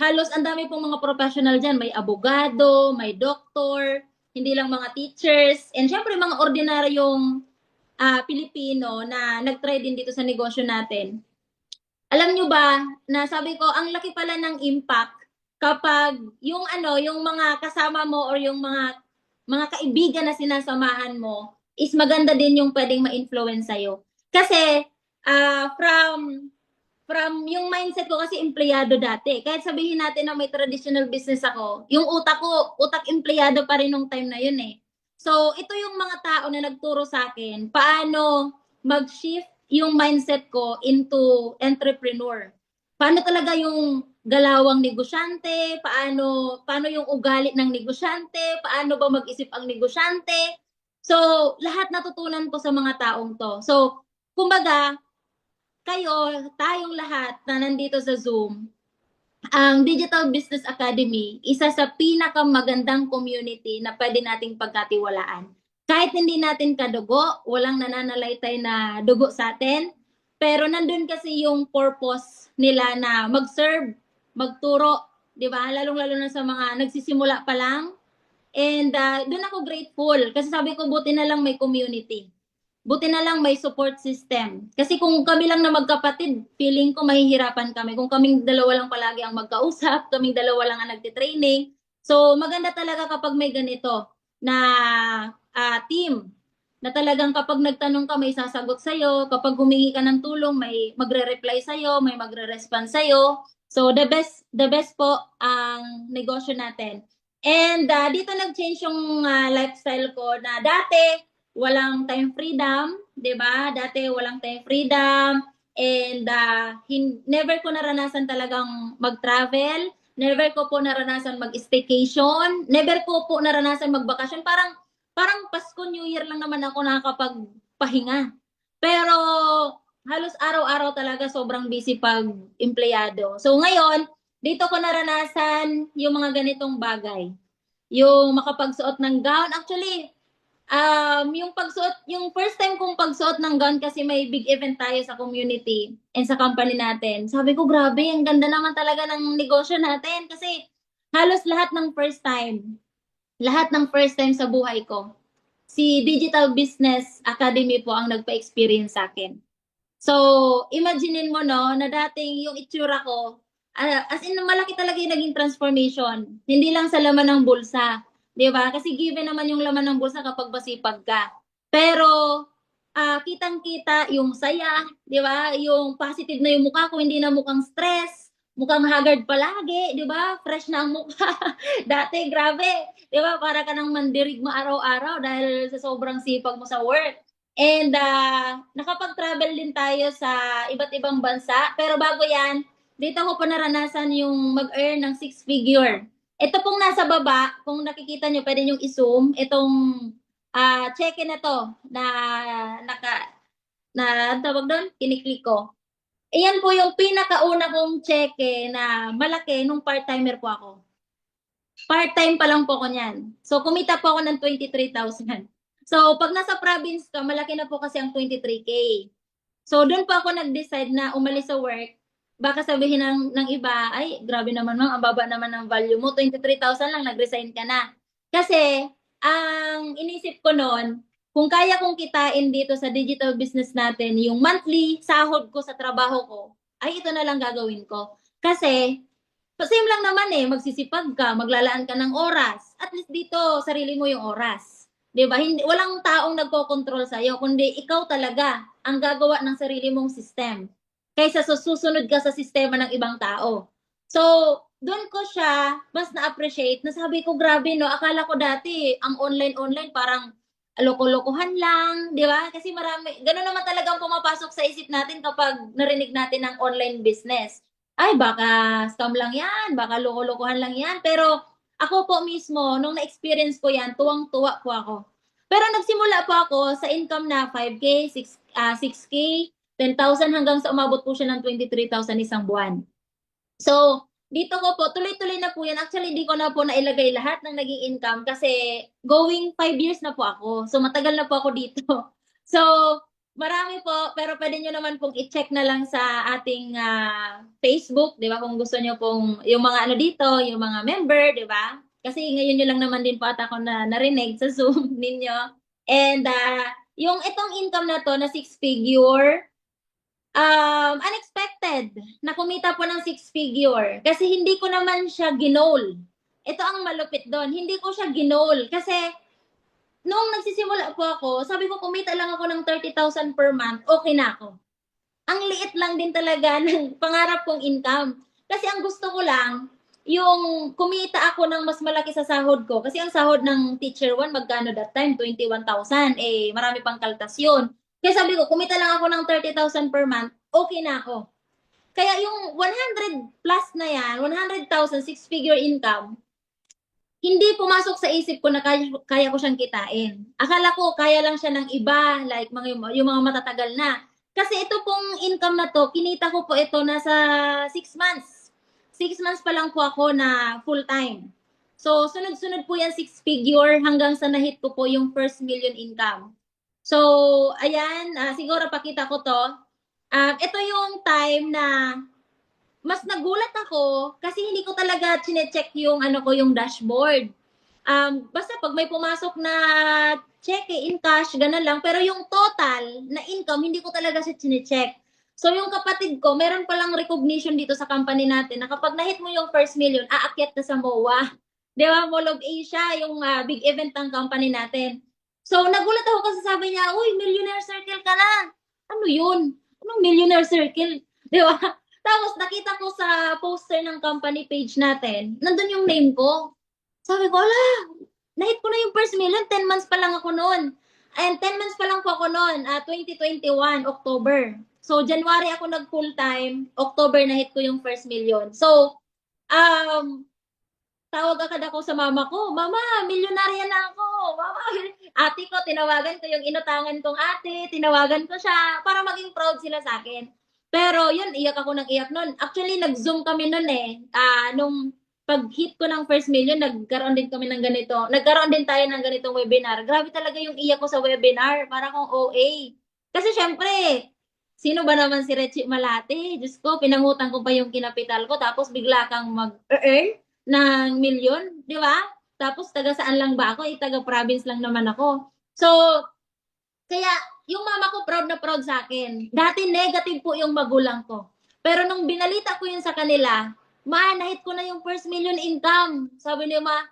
Halos ang dami pong mga professional diyan, may abogado, may doktor, hindi lang mga teachers, and syempre mga ordinaryong Pilipino na nag-try din dito sa negosyo natin. Alam nyo ba, na sabi ko, ang laki pala ng impact kapag yung ano, yung mga kasama mo or yung mga kaibigan na sinasamahan mo is maganda din yung pwedeng ma-influence sa'yo. Kasi from yung mindset ko kasi empleyado dati. Kahit sabihin natin na may traditional business ako, yung utak ko, utak empleyado pa rin nung time na yun eh. So, ito yung mga tao na nagturo sa akin paano mag-shift yung mindset ko into entrepreneur. paano talaga yung galawang negosyante, paano yung ugali ng negosyante, paano ba mag-isip ang negosyante. So, lahat natutunan ko sa mga taong to. So, kumbaga, tayong lahat na nandito sa Zoom, ang Digital Business Academy, isa sa pinakamagandang community na pwede nating pagkatiwalaan. Kahit hindi natin kadugo, walang nananalaytay na dugo sa atin, pero nandun kasi yung purpose nila na mag-serve, magturo, di ba? Lalong-lalo na sa mga nagsisimula pa lang. And doon ako grateful kasi sabi ko buti na lang may community. Buti na lang may support system. Kasi kung kami lang na magkapatid, feeling ko mahihirapan kami. Kung kaming dalawa lang palagi ang magkausap, kaming dalawa lang ang nagtitraining. So maganda talaga kapag may ganito na team na talagang kapag nagtanong ka may sasagot sa'yo, kapag humingi ka ng tulong may magre-reply sa'yo, may magre-respond sa'yo. So the best po ang negosyo natin. And dito nag-change yung lifestyle ko na dati walang time freedom, 'di ba? Dati walang time freedom and never ko naranasan talagang mag-travel, never ko po naranasan mag-staycation, never ko po naranasan magbakasyon. Parang Pasko, New Year lang naman ako nakakapagpahinga. Pero halos araw-araw talaga sobrang busy pag empleyado. So ngayon, dito ko naranasan yung mga ganitong bagay. Yung makapagsuot ng gown. Actually, yung first time kong pagsuot ng gown kasi may big event tayo sa community and sa company natin. Sabi ko, grabe, ang ganda naman talaga ng negosyo natin kasi halos lahat ng first time sa buhay ko. Si Digital Business Academy po ang nagpa-experience sa akin. So, imaginein mo no, na dating yung itsura ko, as in malaki talaga yung naging transformation. Hindi lang sa laman ng bulsa. 'Di ba? Kasi given naman yung laman ng bulsa kapag masipag ka. Pero kitang-kita yung saya, 'di ba? Yung positive na yung mukha ko, hindi na mukhang stress, mukhang haggard palagi, 'di ba? Fresh na ang mukha. Dati grabe, 'di ba? Para ka nang mandirigma araw-araw dahil sa sobrang sipag mo sa work. And nakapag-travel din tayo sa iba't ibang bansa. Pero bago 'yan, dito ko pa naranasan yung mag-earn ng six figure. Ito pong nasa baba, kung nakikita nyo, pwede nyo i-zoom. Itong check-in na to na tawag doon, kiniklik ko. Iyan po yung pinakauna kong check-in na malaki nung part-timer po ako. Part-time pa lang po ko niyan. So, kumita po ako ng 23,000. So, pag nasa province ka, malaki na po kasi ang 23K. So, doon po ako nag-decide na umalis sa work. Baka sabihin ng iba, ay, grabe naman ma'am, ang baba naman ng value mo, 23,000 lang, nag-resign ka na. Kasi, ang inisip ko noon, kung kaya kong kitain dito sa digital business natin, yung monthly sahod ko sa trabaho ko, ay ito na lang gagawin ko. Kasi, same lang naman magsisipag ka, maglalaan ka ng oras. At least dito, sarili mo yung oras. 'Di ba? Walang taong nagko-control sa iyo, kundi ikaw talaga ang gagawa ng sarili mong system. Kaysa susunod ka sa sistema ng ibang tao. So, doon ko siya mas na-appreciate na sabi ko, grabe no, akala ko dati ang online parang loko-lokohan lang, di ba? Kasi gano'n naman talagang pumapasok sa isip natin kapag narinig natin ng online business. Ay, baka scam lang yan, baka loko-lokohan lang yan. Pero ako po mismo, nung na-experience ko yan, tuwang-tuwa po ako. Pero nagsimula po ako sa income na 5K, 6K, 10,000 hanggang sa umabot po siya ng 23,000 isang buwan. So, dito ko po, tuloy-tuloy na po yan. Actually, di ko na po nailagay lahat ng naging income kasi going 5 years na po ako. So, matagal na po ako dito. So, marami po, pero pwede nyo naman pong i-check na lang sa ating Facebook, di ba? Kung gusto nyo pong, yung mga ano dito, yung mga member, di ba? Kasi ngayon nyo lang naman din po ata ako na narinig sa Zoom ninyo. And yung itong income na to na 6 figure, unexpected na kumita po ng 6 figure. Kasi hindi ko naman siya ginol. Ito ang malupit doon. Hindi ko siya ginol. Kasi nung nagsisimula po ako, sabi ko kumita lang ako ng 30,000 per month, okay na ako. Ang liit lang din talaga ng pangarap kong income. Kasi ang gusto ko lang, yung kumita ako ng mas malaki sa sahod ko. Kasi ang sahod ng teacher 1, magkano that time? 21,000. Marami pang kaltas yun. Kaya sabi ko, kumita lang ako ng 30,000 per month, okay na ako. Kaya yung 100 plus na yan, 100,000, six-figure income, hindi pumasok sa isip ko na kaya ko siyang kitain. Akala ko kaya lang siya ng iba, like yung mga matatagal na. Kasi ito pong income na to, kinita ko po ito nasa 6 months. 6 months pa lang po ako na full-time. So, sunod-sunod po yan 6-figure hanggang sa nahit ko po yung first million income. So, ayan, siguro pakita ko to. Ito yung time na mas nagulat ako kasi hindi ko talaga chine-check yung ano ko, yung dashboard. Basta pag may pumasok na cheque in cash, ganun lang. Pero yung total na income, hindi ko talaga siya chine-check. So yung kapatid ko, meron palang recognition dito sa company natin na kapag na-hit mo yung first million, aakyat na sa MOA. Di ba? Mall of Asia, yung big event ng company natin. So nagulat ako kasi sabi niya, uy, millionaire circle ka na. Ano yun? Anong millionaire circle? Di ba? Tapos nakita ko sa poster ng company page natin, nandun yung name ko. Sabi ko, ala, nahit ko na yung first million, 10 months pa lang ako noon. And 10 months pa lang po ako noon, 2021, October. So, January ako nag-full time, October nahit ko yung first million. So, um, tawag agad ako sa mama ko, Mama, milyonarya na ako. Mama, ate ko, tinawagan ko yung inutangan kong ate, tinawagan ko siya para maging proud sila sa akin. Pero yun, iyak ako ng iyak nun. Actually, nag-Zoom kami nun eh. Nung pag-hit ko ng first million, nagkaroon din kami ng ganito. Nagkaroon din tayo ng ganitong webinar. Grabe talaga yung iyak ko sa webinar. Para kong OA. Kasi syempre, sino ba naman si Rechi Malate? Diyos ko, pinangutang ko pa yung kinapital ko. Tapos bigla kang mag-earn ng milyon, di ba? Tapos taga saan lang ba ako? Taga province lang naman ako. So, kaya yung mama ko proud na proud sa akin. Dati negative po yung magulang ko. Pero nung binalita ko yun sa kanila, ma, nahit ko na yung first million income. Sabi niya, ma,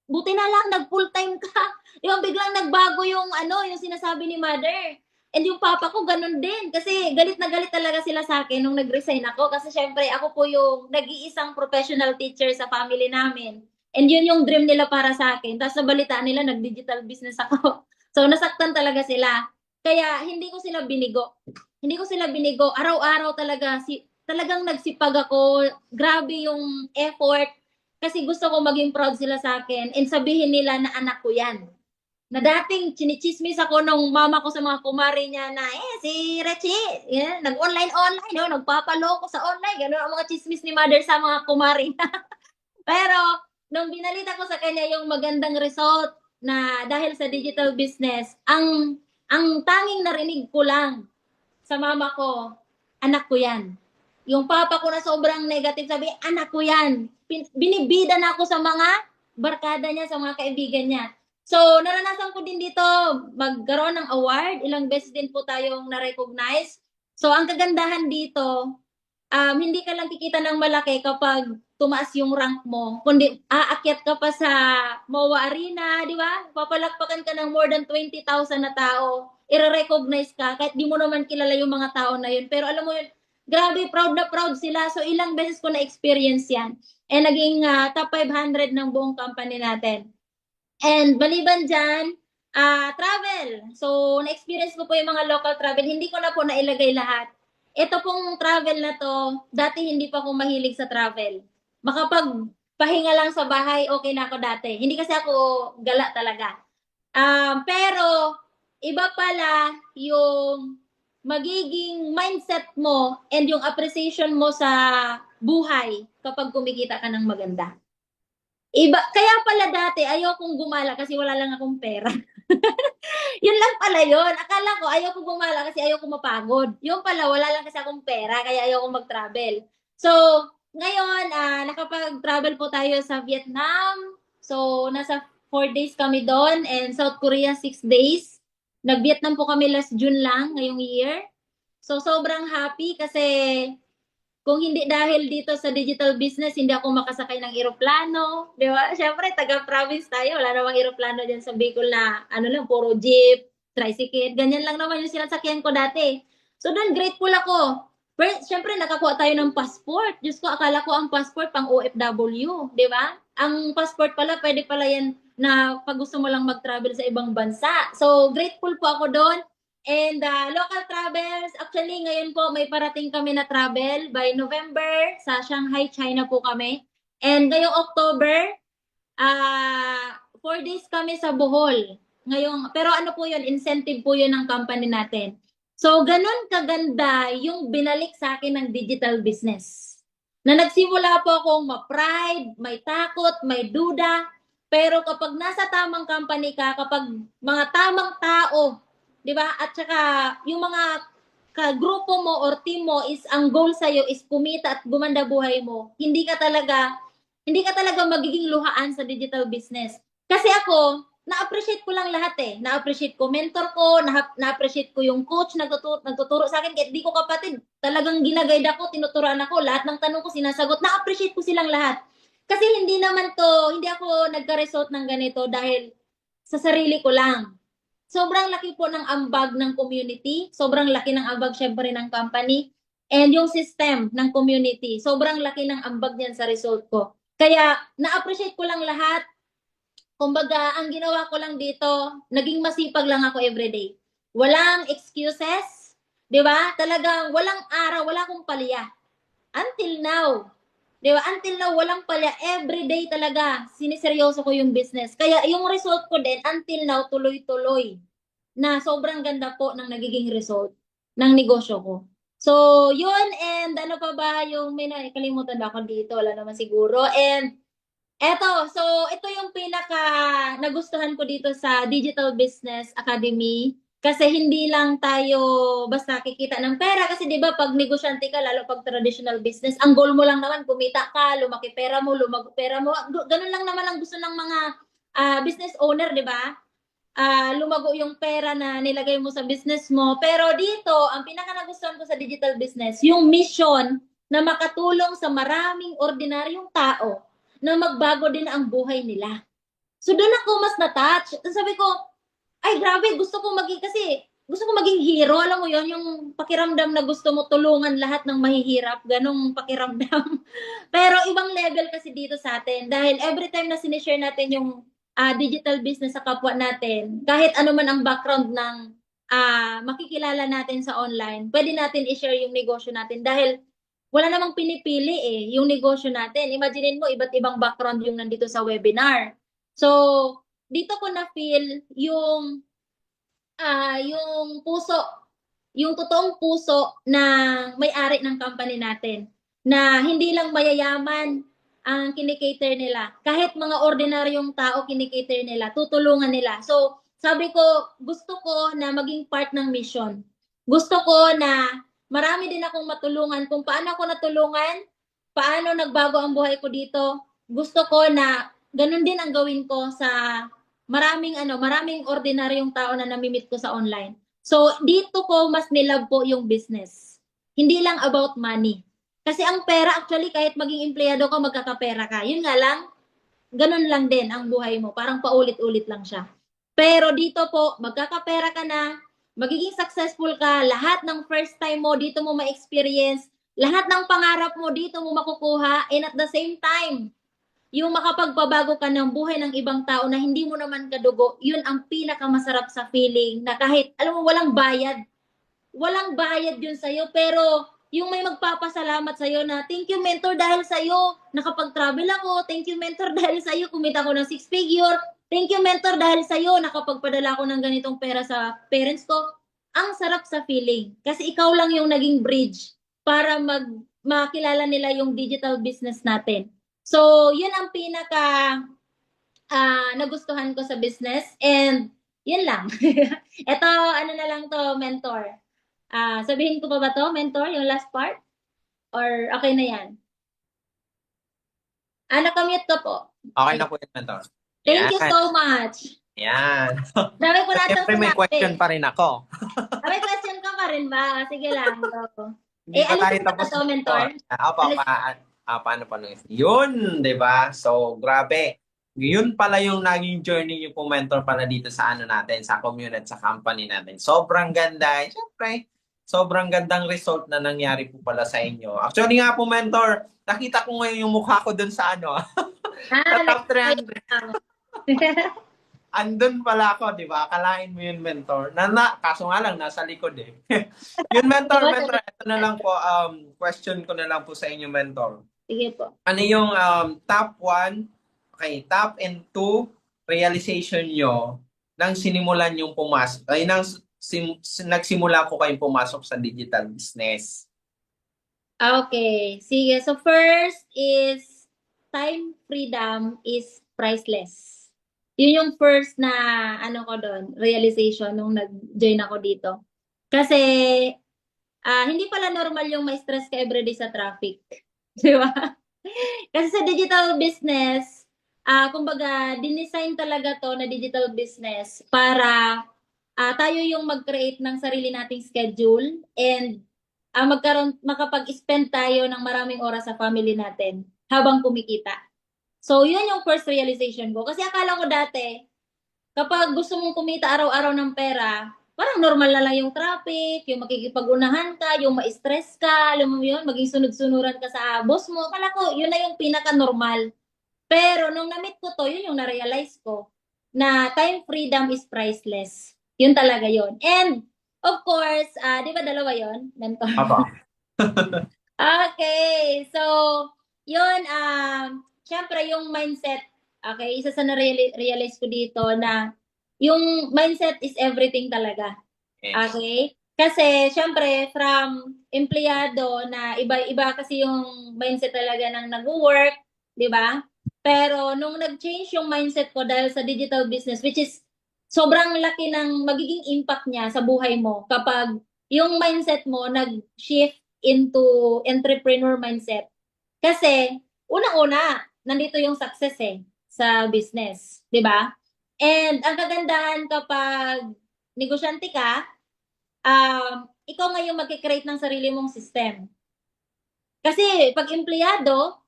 buti na lang, nag-full time ka. Yung biglang nagbago yung yung sinasabi ni mother. And yung papa ko, ganun din. Kasi galit na galit talaga sila sa akin nung nag-resign ako. Kasi syempre, ako po yung nag-iisang professional teacher sa family namin. And yun yung dream nila para sa akin. Tapos nabalitaan nila, nag-digital business ako. So, nasaktan talaga sila. Kaya, hindi ko sila binigo. Hindi ko sila binigo. Araw-araw talaga, talagang nagsipag ako. Grabe yung effort. Kasi gusto ko maging proud sila sa akin. And sabihin nila na anak ko yan. Na dating chinichismis ako nung mama ko sa mga kumari niya na, si Rechi, nag-online, nagpapaloko sa online. Ganun ang mga chismis ni mother sa mga kumari. Pero, nung binalita ko sa kanya yung magandang result na dahil sa digital business, ang tanging narinig ko lang sa mama ko, anak ko yan. Yung papa ko na sobrang negative, sabi, anak ko yan. Binibida na ako sa mga barkada niya, sa mga kaibigan niya. So, naranasan ko din dito magkaroon ng award. Ilang beses din po tayong na-recognize. So, ang kagandahan dito, hindi ka lang kikita ng malaki kapag tumaas yung rank mo, kundi aakyat ka pa sa MOA Arena, di ba? Papalakpakan ka ng more than 20,000 na tao. I-recognize ka, kahit di mo naman kilala yung mga tao na yun. Pero alam mo yun, grabe, proud na proud sila. So, ilang beses ko na-experience yan. And naging top 500 ng buong company natin. And maliban dyan, travel. So, na-experience ko po yung mga local travel. Hindi ko na po nailagay lahat. Ito pong travel na to, dati hindi pa ako mahilig sa travel. Makapagpahinga lang sa bahay, okay na ako dati. Hindi kasi ako gala talaga. Pero, iba pala yung magiging mindset mo and yung appreciation mo sa buhay kapag kumikita ka ng maganda. Iba, kaya pala dati ayokong gumala kasi wala lang akong pera. Yun lang pala yun. Akala ko ayoko gumala kasi ayoko mapagod. Yun pala, wala lang kasi akong pera kaya ayoko mag-travel. So, ngayon, nakapag-travel po tayo sa Vietnam. So, nasa 4 days kami doon and South Korea 6 days. Nag-Vietnam po kami last June lang ngayong year. So, sobrang happy kasi kung hindi dahil dito sa digital business, hindi ako makasakay ng eroplano. Di ba? Siyempre, taga-province tayo. Wala namang eroplano dyan sa Bicol na, lang, puro jeep, tricycle. Ganyan lang naman yung sinasakyan ko dati. So, doon, grateful ako. Pero, siyempre, nakakuha tayo ng passport. Diyos ko, akala ko ang passport pang OFW. Di ba? Ang passport pala, pwede pala yan na pag gusto mo lang mag-travel sa ibang bansa. So, grateful po ako doon. And local travels, actually ngayon po may parating kami na travel by November sa Shanghai, China po kami. And ngayong October, 4 days kami sa Bohol. Ngayong, pero ano po yun, incentive po yun ng company natin. So, ganun kaganda yung binalik sa akin ng digital business. Na nagsimula po akong ma-pride, may takot, may duda. Pero kapag nasa tamang company ka, kapag mga tamang tao, di ba? At saka yung mga grupo mo or team mo is ang goal sa'yo is kumita at gumanda buhay mo, hindi ka talaga magiging luhaan sa digital business. Kasi ako, na-appreciate ko lang lahat eh. Na-appreciate ko mentor ko, na-appreciate ko yung coach nagtuturo sa akin. Kahit di ko kapatid, talagang ginaguide ako, tinuturuan ako, lahat ng tanong ko sinasagot. Na-appreciate ko silang lahat. Kasi hindi ako nagka-result ng ganito dahil sa sarili ko lang. Sobrang laki po ng ambag ng community, sobrang laki ng ambag syempre ng company, and yung system ng community, sobrang laki ng ambag niyan sa result ko. Kaya na-appreciate ko lang lahat. Kumbaga, ang ginawa ko lang dito, naging masipag lang ako everyday. Walang excuses, 'di ba? Talagang walang araw, wala akong palya. Until now, 'di ba? Until now walang palya, everyday talaga siniseryoso ko yung business. Kaya yung result ko din until now tuloy-tuloy. Na sobrang ganda po ng nagiging result ng negosyo ko. So, yun, and ano pa ba yung may nakalimutan ba ako dito? Wala naman siguro. And ito yung pinaka nagustuhan ko dito sa Digital Business Academy. Kasi hindi lang tayo basta kikita ng pera. Kasi di ba pag negosyante ka, lalo pag traditional business, ang goal mo lang naman, kumita ka, lumaki pera mo, lumago pera mo. Ganun lang naman ang gusto ng mga business owner, di ba? Lumago yung pera na nilagay mo sa business mo. Pero dito, ang pinaka nagustuhan ko sa digital business, yung mission na makatulong sa maraming ordinaryong tao na magbago din ang buhay nila. So doon ako mas na-touch. Sabi ko, ay grabe, gusto ko maging hero. Alam mo yon, yung pakiramdam na gusto mo tulungan lahat ng mahihirap. Ganong pakiramdam. Pero ibang level kasi dito sa atin. Dahil every time na sinishare natin yung digital business sa kapwa natin, kahit ano man ang background ng makikilala natin sa online, pwede natin i-share yung negosyo natin. Dahil wala namang pinipili eh, yung negosyo natin. Imaginein mo, iba't ibang background yung nandito sa webinar. So, dito ko na-feel yung puso, yung totoong puso na may-ari ng company natin. Na hindi lang mayayaman ang kinikater nila. Kahit mga ordinaryong tao kinikater nila, tutulungan nila. So, sabi ko, gusto ko na maging part ng mission. Gusto ko na marami din akong matulungan. Kung paano ako natulungan, paano nagbago ang buhay ko dito, gusto ko na ganun din ang gawin ko sa maraming ordinaryong tao na namimit ko sa online. So, dito ko mas nilove po yung business. Hindi lang about money. Kasi ang pera, actually, kahit maging empleyado ka, magkakapera ka. Yun nga lang, ganun lang din ang buhay mo. Parang paulit-ulit lang siya. Pero dito po, magkakapera ka na, magiging successful ka, lahat ng first time mo, dito mo ma-experience, lahat ng pangarap mo, dito mo makukuha, and at the same time, yung makapagpabago ka ng buhay ng ibang tao na hindi mo naman kadugo, yun ang pinakamasarap sa feeling na kahit, alam mo, walang bayad. Walang bayad yun sa'yo, pero yung may magpapasalamat sa'yo na, thank you mentor dahil sa'yo, nakapag-travel ako, thank you mentor dahil sa'yo, kumita ko ng 6 figure, thank you mentor dahil sa'yo, nakapagpadala ko ng ganitong pera sa parents ko. Ang sarap sa feeling. Kasi ikaw lang yung naging bridge para makilala nila yung digital business natin. So, yun ang pinaka nagustuhan ko sa business. And, yun lang. Ito, ano na lang to, mentor. Sabihin ko pa ba to, mentor, yung last part? Or okay na yan? Nakamute ko po. Okay na po yun, mentor. Thank you so much. Yan. Dami ko na Siyempre may question pa rin ako. May question ka pa rin ba? Sige lang. Hindi pa tayo ano tapos to, mentor? Paano? Yun, di ba? So, grabe. Yun pala yung naging journey yung po mentor pala dito sa natin, sa community, sa company natin. Sobrang ganda. Siyempre, sobrang gandang result na nangyari po pala sa inyo. Actually nga po, mentor, nakita ko ngayon yung mukha ko dun sa sa top 300. andun pala ako, di ba? Akalain mo yun, mentor. Kaso nga lang, nasa likod eh. Yun, mentor, ito na lang po, question ko na lang po sa inyo, mentor. Sige po. Ano yung top 1, okay, top and 2 realization nyo nang sinimulan yung pumasok, ay nagsimula ko kayong pumasok sa digital business? Okay, sige. So first is time freedom is priceless. Yun yung first na ano ko doon, realization nung nag-join ako dito. Kasi hindi pala normal yung may stress ka everyday sa traffic. Di ba? Kasi sa digital business, kumbaga, dinesign talaga to na digital business para tayo yung mag-create ng sarili nating schedule and makapag-spend tayo ng maraming oras sa family natin habang kumikita. So, yun yung first realization ko. Kasi akala ko dati, kapag gusto mong kumita araw-araw ng pera, parang normal na lang yung traffic, yung makikipag-unahan ka, yung ma-stress ka, alam mo yun, maging sunod-sunuran ka sa boss mo. Akala ko, yun na yung pinaka-normal. Pero nung na-meet ko to, yun yung na-realize ko na time freedom is priceless. Yun talaga yun. And, of course, di ba dalawa yun? Mentor. Apa. Okay. So, yun, syempre yung mindset, okay, isa sa na-realize ko dito na yung mindset is everything talaga. Yes. Okay? Kasi, syempre, from empleyado na iba-iba kasi yung mindset talaga ng nag-work, di ba? Pero, nung nag-change yung mindset ko dahil sa digital business, which is sobrang laki ng magiging impact niya sa buhay mo kapag yung mindset mo nag-shift into entrepreneur mindset. Kasi, unang-una, nandito yung success sa business, di ba? And ang kagandahan kapag negosyante ka, ikaw ngayon magkikreate ng sarili mong system. Kasi pag empleyado,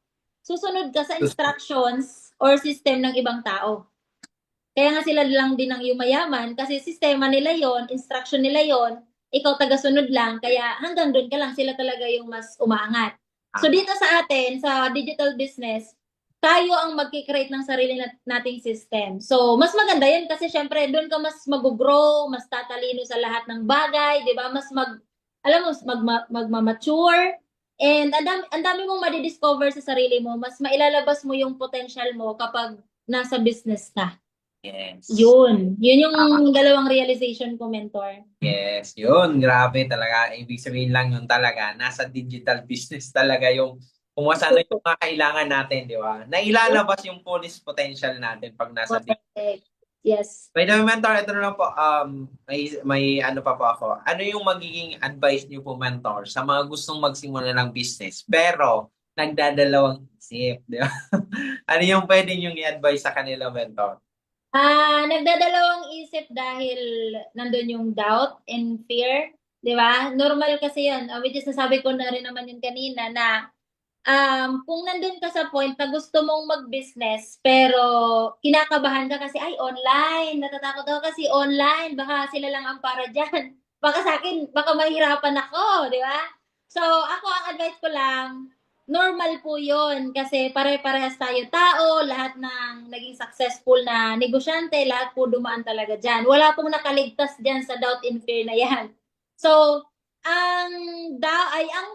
susunod ka sa instructions or system ng ibang tao. Kaya nga sila lang din ang yumayaman kasi sistema nila yon, instruction nila yon, ikaw tagasunod lang, kaya hanggang doon ka lang, sila talaga yung mas umaangat. So dito sa atin, sa digital business, tayo ang magkikreate ng sarili nating system. So mas maganda yan kasi syempre doon ka mas mag-grow, mas tatalino sa lahat ng bagay, di ba? Mas magma-mature, and ang dami mong madidiscover sa sarili mo, mas mailalabas mo yung potential mo kapag nasa business ka. Yes. Yun yung dalawang realization ko, mentor. Yes, yun. Grabe talaga. Ibig sabihin lang yun talaga. Nasa digital business talaga yung kung ano yung mga kailangan natin, di ba? Na ilalabas yung fullest potential natin pag nasa digital. Yes. By the way, mentor, ito na lang po. May ano pa po ako. Ano yung magiging advice niyo po, mentor, sa mga gustong magsimula ng business pero nagdadalawang isip, di ba? Ano yung pwede niyong i-advise sa kanila, mentor? Nagdadalawang isip dahil nandun yung doubt and fear, di ba? Normal kasi yun, which is nasabi ko na rin naman yun kanina na kung nandun ka sa point na gusto mong mag-business pero kinakabahan ka kasi ay online, natatakot ako kasi online, baka sila lang ang para dyan. Baka sa akin, baka mahirapan ako, di ba? So, ako ang advice ko lang, normal po yun kasi pare-parehas tayo tao, lahat ng naging successful na negosyante, lahat po dumaan talaga dyan. Wala pong nakaligtas dyan sa doubt and fear na yan. So, ang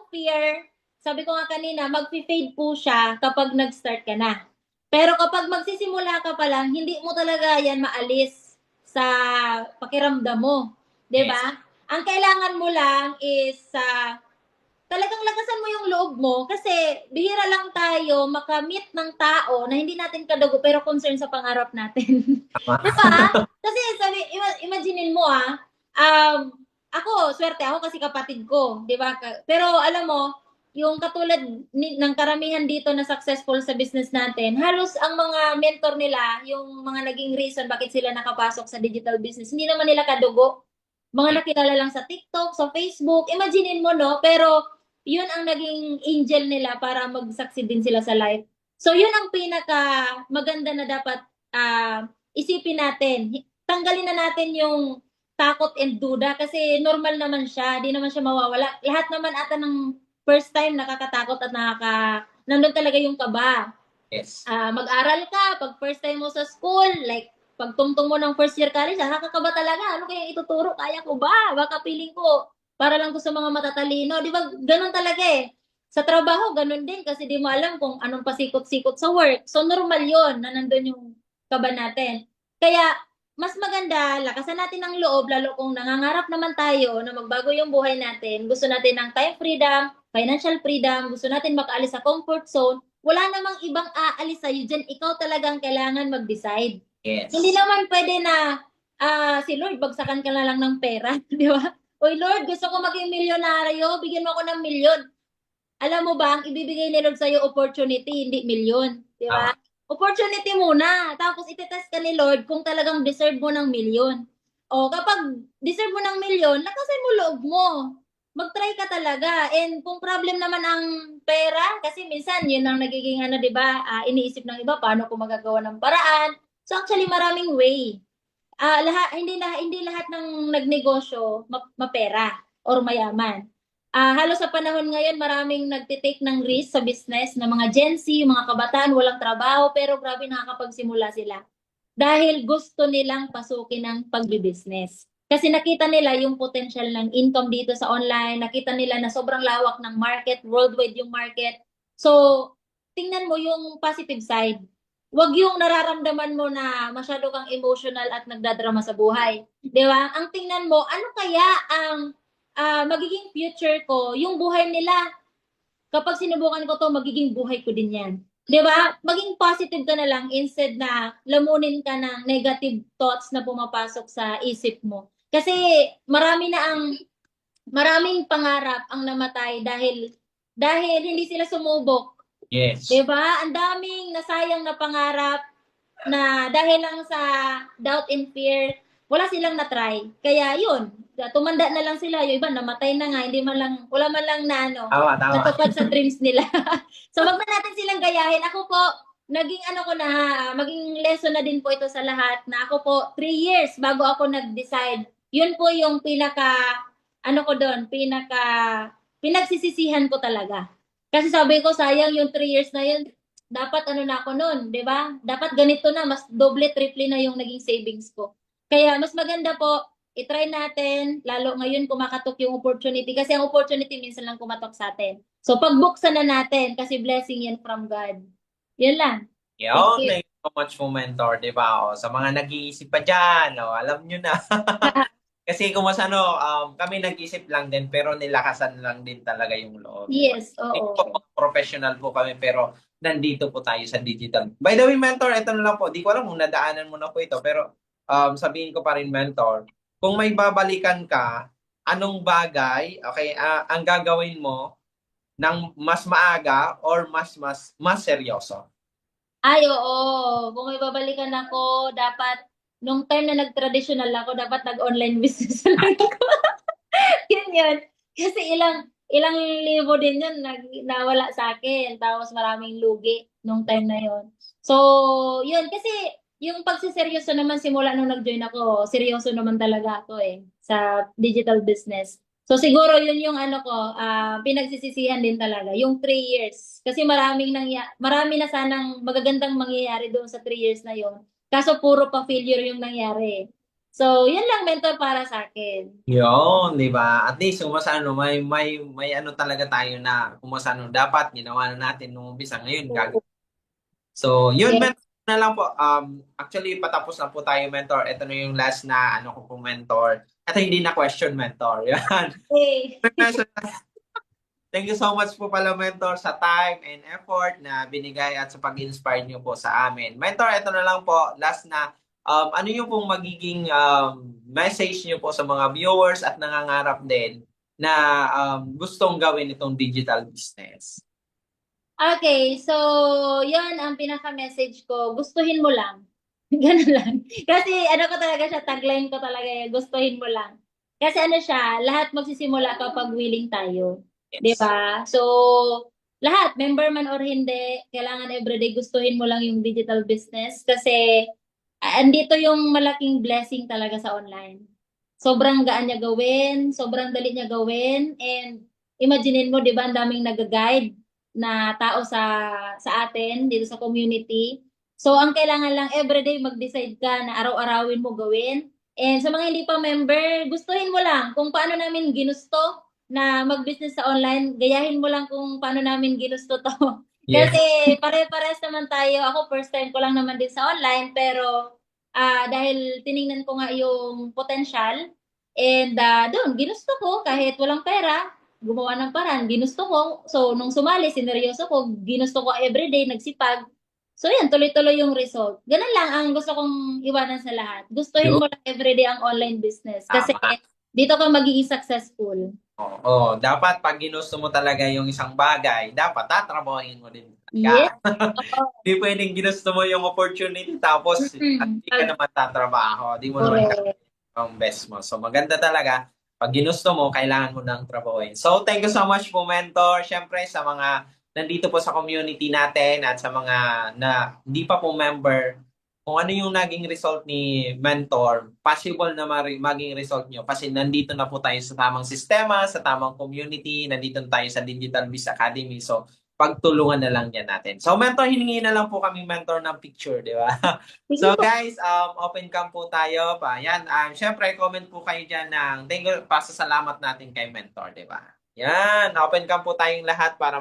fear, sabi ko nga kanina, mag-fade po siya kapag nag-start ka na. Pero kapag magsisimula ka pa lang, hindi mo talaga yan maalis sa pakiramdam mo. 'Di ba? Yes. Ang kailangan mo lang is talagang lakasan mo yung loob mo kasi bihira lang tayo makamit ng tao na hindi natin kadugo pero concern sa pangarap natin. Di ba? Kasi imaginein mo ako, swerte ako kasi kapatid ko, di ba? Pero alam mo, yung katulad ng karamihan dito na successful sa business natin, halos ang mga mentor nila, yung mga naging reason bakit sila nakapasok sa digital business, hindi naman nila kadugo. Mga nakilala lang sa TikTok, sa Facebook, imaginein mo, no? Pero yun ang naging angel nila para mag-succeed din sila sa life. So, yun ang pinaka maganda na dapat isipin natin. Tanggalin na natin yung takot and duda kasi normal naman siya. Di naman siya mawawala. Lahat naman ata ng first time nakakatakot at nandun talaga yung kaba. Yes. Mag-aral ka, pag first time mo sa school, like, pagtungtong mo ng first year college, nakakakaba talaga. Ano kaya ituturo? Kaya ko ba? Baka piling ko, para lang to sa mga matatalino. Di ba? Ganun talaga eh. Sa trabaho, ganun din kasi di mo alam kung anong pasikot-sikot sa work. So, normal yon na nandun yung kaba natin. Kaya, mas maganda, lakasan natin ang loob, lalo kung nangangarap naman tayo na magbago yung buhay natin. Gusto natin ng time freedom, financial freedom, gusto natin makaalis sa comfort zone. Wala namang ibang aalis sa'yo dyan. Ikaw talagang kailangan mag-decide. Yes. Hindi naman pwede na si Lord, bagsakan ka na lang ng pera. Di ba? Oy Lord, gusto ko maging milyonaryo, bigyan mo ako ng milyon. Alam mo ba, ang ibibigay ni Lord sa'yo opportunity, hindi milyon. Di ba? Opportunity muna. Tapos itetest ka ni Lord kung talagang deserve mo ng milyon. O kapag deserve mo ng milyon, lakasan mo loob mo. Mag-try ka talaga. And kung problem naman ang pera, kasi minsan yun ang nagiging ano, di ba? Iniisip ng iba, paano ko magagawa ng paraan. So actually, maraming way. Hindi lahat ng nagnegosyo mapera or mayaman. Halos sa panahon ngayon, maraming nagtitake ng risk sa business na mga Gen Z, mga kabataan, walang trabaho, pero grabe nakakapagsimula sila. Dahil gusto nilang pasukin ng pagbibusiness. Kasi nakita nila yung potential ng income dito sa online, nakita nila na sobrang lawak ng market, worldwide yung market. So, tingnan mo yung positive side. Huwag yung nararamdaman mo na masyado kang emotional at nagdadrama sa buhay. Di ba? Ang tingnan mo, ano kaya ang magiging future ko, yung buhay nila, kapag sinubukan ko to, magiging buhay ko din yan. Di ba? Maging positive ka na lang instead na lamunin ka ng negative thoughts na pumapasok sa isip mo. Kasi maraming pangarap ang namatay dahil hindi sila sumubok. Yes. Di ba? Ang daming nasayang na pangarap na dahil lang sa doubt and fear, wala silang na-try. Kaya yun, tumanda na lang sila. Yung iba, namatay na nga. Wala man lang na Tama. natupad sa dreams nila. So, wag na natin silang gayahin. Ako po, maging lesson na din po ito sa lahat na ako po, 3 years bago ako nag-decide. Yun po yung pinagsisisihan ko talaga. Kasi sabi ko, sayang yung 3 years na yun, dapat na ako nun, di ba? Dapat ganito na, mas doble, triple na yung naging savings ko. Kaya mas maganda po, itry natin, lalo ngayon kumakatok yung opportunity, kasi ang opportunity minsan lang kumatok sa atin. So pagbuksan na natin, kasi blessing yan from God. Yan lang. Yun, Thank you. thank you so much po, mentor, di ba? O, sa mga nag-iisip pa dyan, alam nyo na. Kasi kung mas kami nag-isip lang din, pero nilakasan lang din talaga yung loob. Yes, Hindi oo. po professional po kami, pero nandito po tayo sa digital. By the way, mentor, ito na lang po. Di ko alam kung nadaanan mo na po ito, pero sabihin ko pa rin, mentor, kung may babalikan ka, anong bagay, okay, ang gagawin mo ng mas maaga or mas seryoso? Ay, oo. Kung may babalikan ako, dapat, nung time na nag-traditional ako, dapat nag-online business lang ako. Yun. Kasi ilang libo din yun nawala sa akin. Tapos maraming lugi nung time na yun. So, yun. Kasi yung pagsiseryoso naman simula nung nag-join ako, seryoso naman talaga ako sa digital business. So, siguro yun yung pinagsisisihan din talaga, yung 3 years. Kasi marami na sanang magagandang mangyayari doon sa 3 years na yun. Kaso puro pa failure yung nangyari. So, yun lang mentor para sa akin. Yun, di ba? At least kung may ano talaga tayo na kung dapat ginawa na natin nung umpisa. Ngayon, gagawin. So, yun, Yes. mentor na lang po. Actually, patapos na po tayo, mentor. Ito na yung last na ko po, mentor. Ito hindi na question, mentor. Yan. Okay. Thank you so much po pala, mentor, sa time and effort na binigay at sa pag-inspire niyo po sa amin. Mentor, ito na lang po, last na, ano yung pong magiging message niyo po sa mga viewers at nangangarap din na gustong gawin itong digital business? Okay, so yun ang pinaka-message ko, gustuhin mo lang. Ganun lang. Kasi ko talaga siya, tagline ko talaga gustuhin mo lang. Kasi siya, lahat magsisimula kapag willing tayo. Yes. 'Di ba? So, lahat, member man or hindi, kailangan everyday gustuhin mo lang yung digital business kasi andito yung malaking blessing talaga sa online. Sobrang gaan niya gawin, sobrang dali niya gawin, and imaginein mo, 'di ba, ang daming nag-guide na tao sa atin dito sa community. So, ang kailangan lang everyday mag-decide ka na araw-arawin mo gawin. And sa mga hindi pa member, gustuhin mo lang kung paano namin ginusto na mag-business sa online. Gayahin mo lang kung paano namin ginusto to. Yes. Kasi pare-pares naman tayo. Ako, first time ko lang naman din sa online. Pero dahil tiningnan ko nga yung potential, and doon, ginusto ko kahit walang pera, gumawa ng paraan, ginusto ko. So, nung sumali, sineryoso ko, ginusto ko everyday, nagsipag. So, yan, tuloy-tuloy yung result. Ganun lang ang gusto kong iwanan sa lahat. Gustuhin Yun. mo lang everyday ang online business. Kasi Tama. dito ka magiging successful. Oo, dapat pag ginusto mo talaga yung isang bagay, dapat tatrabahin mo din Yes. talaga. Oo. Hindi pwedeng ginusto mo yung opportunity tapos hindi ka naman tatrabaho. Di mo naman Correct. ang best mo. So maganda talaga. Pag ginusto mo, kailangan mo nang trabahuin. So thank you so much po, mentor. Siyempre sa mga nandito po sa community natin at sa mga na hindi pa po member, kung ano yung naging result ni mentor, possible na maging result nyo kasi nandito na po tayo sa tamang sistema, sa tamang community, nandito na tayo sa Digital Biz Academy. So pagtulungan na lang yan natin. So mentor, hiningi na lang po kami mentor ng picture, di ba? Sige So po. guys, open cam po tayo pa. Yan, syempre comment po kayo dyan ng thank you, pasasalamat natin kay mentor, di ba? Yan, open cam po tayong lahat para